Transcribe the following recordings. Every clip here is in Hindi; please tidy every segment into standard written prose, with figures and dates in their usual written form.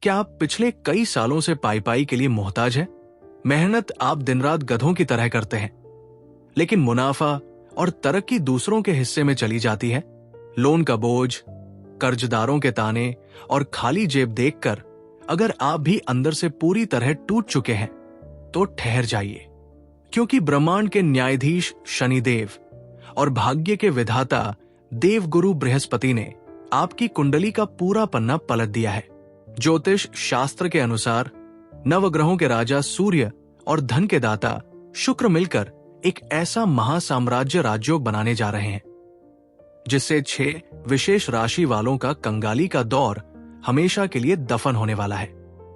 क्या आप पिछले कई सालों से पाई पाई के लिए मोहताज हैं? मेहनत आप दिन रात गधों की तरह करते हैं, लेकिन मुनाफा और तरक्की दूसरों के हिस्से में चली जाती है। लोन का बोझ, कर्जदारों के ताने और खाली जेब देखकर अगर आप भी अंदर से पूरी तरह टूट चुके हैं तो ठहर जाइए, क्योंकि ब्रह्मांड के न्यायाधीश शनिदेव और भाग्य के विधाता देवगुरु बृहस्पति ने आपकी कुंडली का पूरा पन्ना पलट दिया है। ज्योतिष शास्त्र के अनुसार नवग्रहों के राजा सूर्य और धन के दाता शुक्र मिलकर एक ऐसा महासाम्राज्य राजयोग बनाने जा रहे हैं जिससे 6 विशेष राशि वालों का कंगाली का दौर हमेशा के लिए दफन होने वाला है।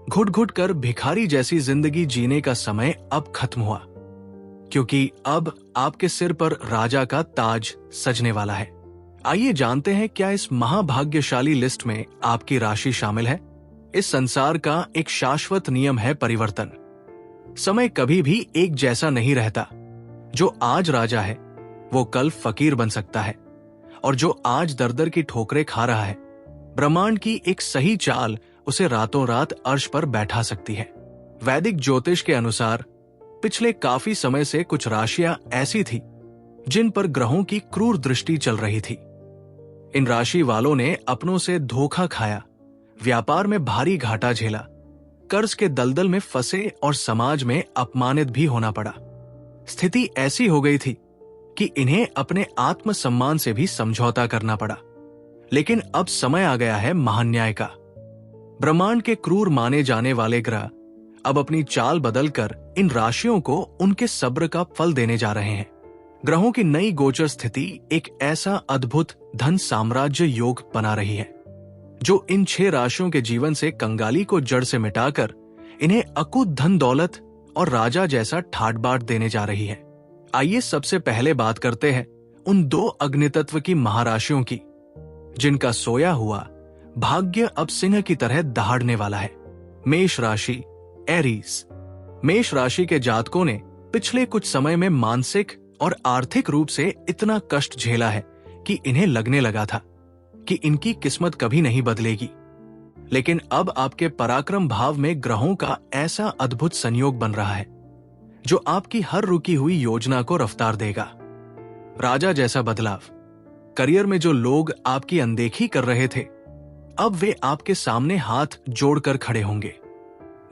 घुट घुट कर भिखारी जैसी जिंदगी जीने का समय अब खत्म हुआ, क्योंकि अब आपके सिर पर राजा का ताज सजने वाला है। आइए जानते हैं क्या इस महाभाग्यशाली लिस्ट में आपकी राशि शामिल है। इस संसार का एक शाश्वत नियम है परिवर्तन। समय कभी भी एक जैसा नहीं रहता। जो आज राजा है वो कल फकीर बन सकता है, और जो आज दर दर की ठोकरें खा रहा है, ब्रह्मांड की एक सही चाल उसे रातों रात अर्श पर बैठा सकती है। वैदिक ज्योतिष के अनुसार पिछले काफी समय से कुछ राशियां ऐसी थी जिन पर ग्रहों की क्रूर दृष्टि चल रही थी। इन राशि वालों ने अपनों से धोखा खाया, व्यापार में भारी घाटा झेला, कर्ज के दलदल में फंसे और समाज में अपमानित भी होना पड़ा। स्थिति ऐसी हो गई थी कि इन्हें अपने आत्मसम्मान से भी समझौता करना पड़ा। लेकिन अब समय आ गया है महान्याय का। ब्रह्मांड के क्रूर माने जाने वाले ग्रह अब अपनी चाल बदलकर इन राशियों को उनके सब्र का फल देने जा रहे हैं। ग्रहों की नई गोचर स्थिति एक ऐसा अद्भुत धन साम्राज्य योग बना रही है जो इन 6 राशियों के जीवन से कंगाली को जड़ से मिटाकर इन्हें अकूत धन दौलत और राजा जैसा ठाट बाट देने जा रही है। आइए सबसे पहले बात करते हैं उन 2 अग्नितत्व की महाराशियों की जिनका सोया हुआ भाग्य अब सिंह की तरह दहाड़ने वाला है। मेष राशि, एरीज। मेष राशि के जातकों ने पिछले कुछ समय में मानसिक और आर्थिक रूप से इतना कष्ट झेला है कि इन्हें लगने लगा था कि इनकी किस्मत कभी नहीं बदलेगी। लेकिन अब आपके पराक्रम भाव में ग्रहों का ऐसा अद्भुत संयोग बन रहा है जो आपकी हर रुकी हुई योजना को रफ्तार देगा। राजा जैसा बदलाव। करियर में जो लोग आपकी अनदेखी कर रहे थे, अब वे आपके सामने हाथ जोड़कर खड़े होंगे।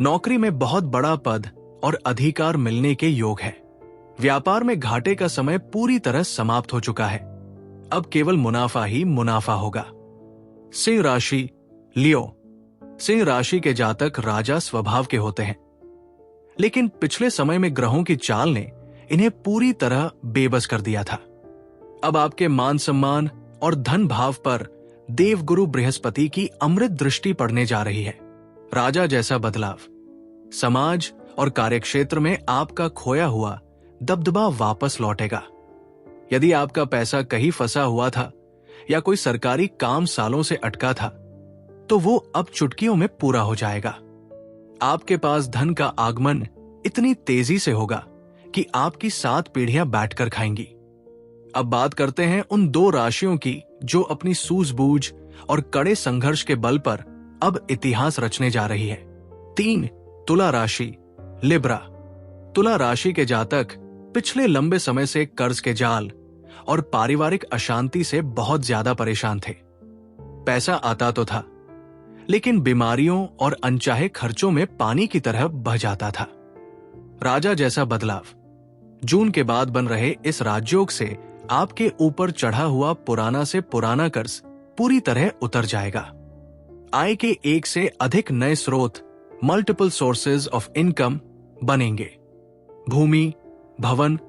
नौकरी में बहुत बड़ा पद और अधिकार मिलने के योग है। व्यापार में घाटे का समय पूरी तरह समाप्त हो चुका है। अब केवल मुनाफा ही मुनाफा होगा। सिंह राशि, लियो। सिंह राशि के जातक राजा स्वभाव के होते हैं, लेकिन पिछले समय में ग्रहों की चाल ने इन्हें पूरी तरह बेबस कर दिया था। अब आपके मान सम्मान और धन भाव पर देवगुरु बृहस्पति की अमृत दृष्टि पड़ने जा रही है। राजा जैसा बदलाव। समाज और कार्यक्षेत्र में आपका खोया हुआ दबदबा वापस लौटेगा। यदि आपका पैसा कहीं फंसा हुआ था या कोई सरकारी काम सालों से अटका था, तो वो अब चुटकियों में पूरा हो जाएगा। आपके पास धन का आगमन इतनी तेजी से होगा कि आपकी 7 पीढ़ियां बैठकर खाएंगी। अब बात करते हैं उन 2 राशियों की जो अपनी सूझबूझ और कड़े संघर्ष के बल पर अब इतिहास रचने जा रही है। 3, तुला राशि, लिब्रा। तुला राशि के जातक पिछले लंबे समय से कर्ज के जाल और पारिवारिक अशांति से बहुत ज्यादा परेशान थे। पैसा आता तो था, लेकिन बीमारियों और अनचाहे खर्चों में पानी की तरह बह जाता था। राजा जैसा बदलाव। जून के बाद बन रहे इस राजयोग से आपके ऊपर चढ़ा हुआ पुराना से पुराना कर्ज पूरी तरह उतर जाएगा। आय के 1 से अधिक नए स्रोत, मल्टीपल सोर्सेज ऑफ इनकम बनेंगे। भूमि, भवन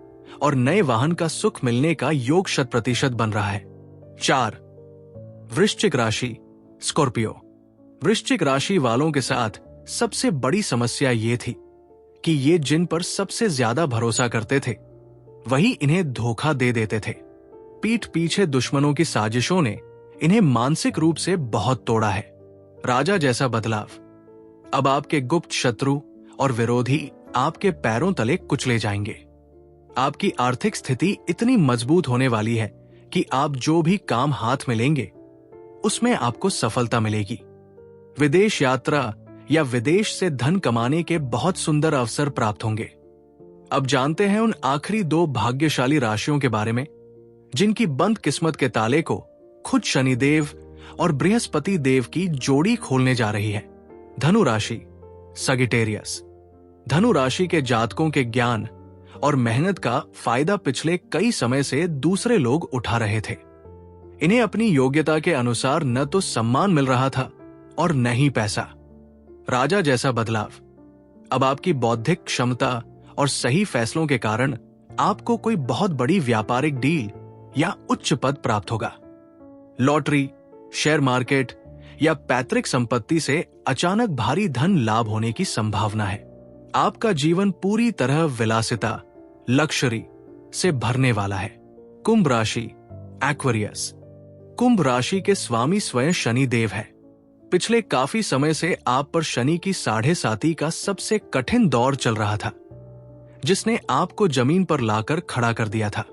और नए वाहन का सुख मिलने का योग 100% बन रहा है। 4, वृश्चिक राशि, स्कॉर्पियो। वृश्चिक राशि वालों के साथ सबसे बड़ी समस्या ये थी कि ये जिन पर सबसे ज्यादा भरोसा करते थे वही इन्हें धोखा दे देते थे। पीठ पीछे दुश्मनों की साजिशों ने इन्हें मानसिक रूप से बहुत तोड़ा है। राजा जैसा बदलाव। अब आपके गुप्त शत्रु और विरोधी आपके पैरों तले कुचले जाएंगे। आपकी आर्थिक स्थिति इतनी मजबूत होने वाली है कि आप जो भी काम हाथ में लेंगे उसमें आपको सफलता मिलेगी। विदेश यात्रा या विदेश से धन कमाने के बहुत सुंदर अवसर प्राप्त होंगे। अब जानते हैं उन आखिरी 2 भाग्यशाली राशियों के बारे में जिनकी बंद किस्मत के ताले को खुद शनिदेव और बृहस्पति देव की जोड़ी खोलने जा रही है। धनु राशि, सगिटेरियस। धनु राशि के जातकों के ज्ञान और मेहनत का फायदा पिछले कई समय से दूसरे लोग उठा रहे थे। इन्हें अपनी योग्यता के अनुसार न तो सम्मान मिल रहा था और न ही पैसा। राजा जैसा बदलाव। अब आपकी बौद्धिक क्षमता और सही फैसलों के कारण आपको कोई बहुत बड़ी व्यापारिक डील या उच्च पद प्राप्त होगा। लॉटरी, शेयर मार्केट या पैतृक संपत्ति से अचानक भारी धन लाभ होने की संभावना है। आपका जीवन पूरी तरह विलासिता, लक्जरी से भरने वाला है। कुंभ राशि, एक्वेरियस। कुंभ राशि के स्वामी स्वयं शनि देव है। पिछले काफी समय से आप पर शनि की 7.5 का सबसे कठिन दौर चल रहा था, जिसने आपको जमीन पर लाकर खड़ा कर दिया था।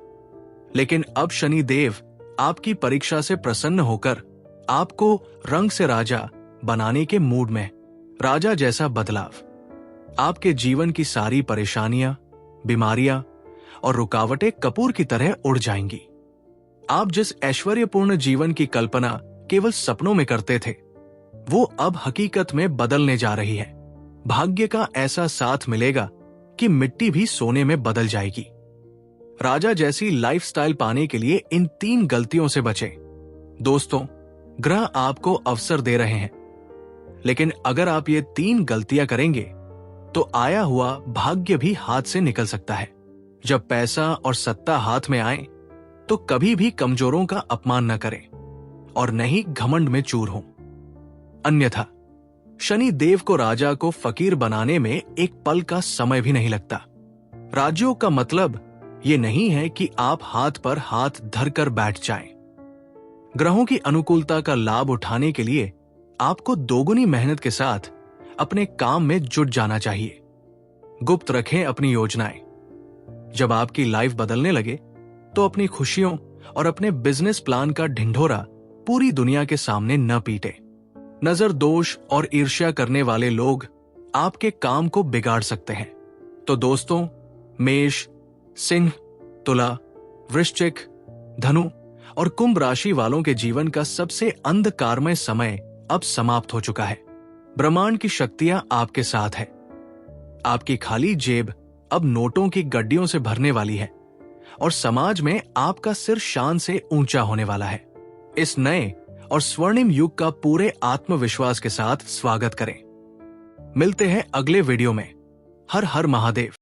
लेकिन अब शनि देव आपकी परीक्षा से प्रसन्न होकर आपको रंग से राजा बनाने के मूड में। राजा जैसा बदलाव। आपके जीवन की सारी परेशानियां, बीमारियां और रुकावटें कपूर की तरह उड़ जाएंगी। आप जिस ऐश्वर्यपूर्ण जीवन की कल्पना केवल सपनों में करते थे, वो अब हकीकत में बदलने जा रही है। भाग्य का ऐसा साथ मिलेगा कि मिट्टी भी सोने में बदल जाएगी। राजा जैसी लाइफस्टाइल पाने के लिए इन 3 गलतियों से बचें। दोस्तों, ग्रह आपको अवसर दे रहे हैं, लेकिन अगर आप ये 3 गलतियां करेंगे तो आया हुआ भाग्य भी हाथ से निकल सकता है। जब पैसा और सत्ता हाथ में आए तो कभी भी कमजोरों का अपमान न करें और न ही घमंड में चूर हों। अन्यथा शनि देव को राजा को फकीर बनाने में एक पल का समय भी नहीं लगता। राज्यों का मतलब ये नहीं है कि आप हाथ पर हाथ धरकर बैठ जाएं। ग्रहों की अनुकूलता का लाभ उठाने के लिए आपको दोगुनी मेहनत के साथ अपने काम में जुट जाना चाहिए। गुप्त रखें अपनी योजनाएं। जब आपकी लाइफ बदलने लगे तो अपनी खुशियों और अपने बिजनेस प्लान का ढिंढोरा पूरी दुनिया के सामने न पीटे। नजर दोष और ईर्ष्या करने वाले लोग आपके काम को बिगाड़ सकते हैं। तो दोस्तों, मेष, सिंह, तुला, वृश्चिक, धनु और कुंभ राशि वालों के जीवन का सबसे अंधकारमय समय अब समाप्त हो चुका है। ब्रह्मांड की शक्तियां आपके साथ है। आपकी खाली जेब अब नोटों की गड्डियों से भरने वाली है और समाज में आपका सिर शान से ऊंचा होने वाला है। इस नए और स्वर्णिम युग का पूरे आत्मविश्वास के साथ स्वागत करें। मिलते हैं अगले वीडियो में। हर हर महादेव।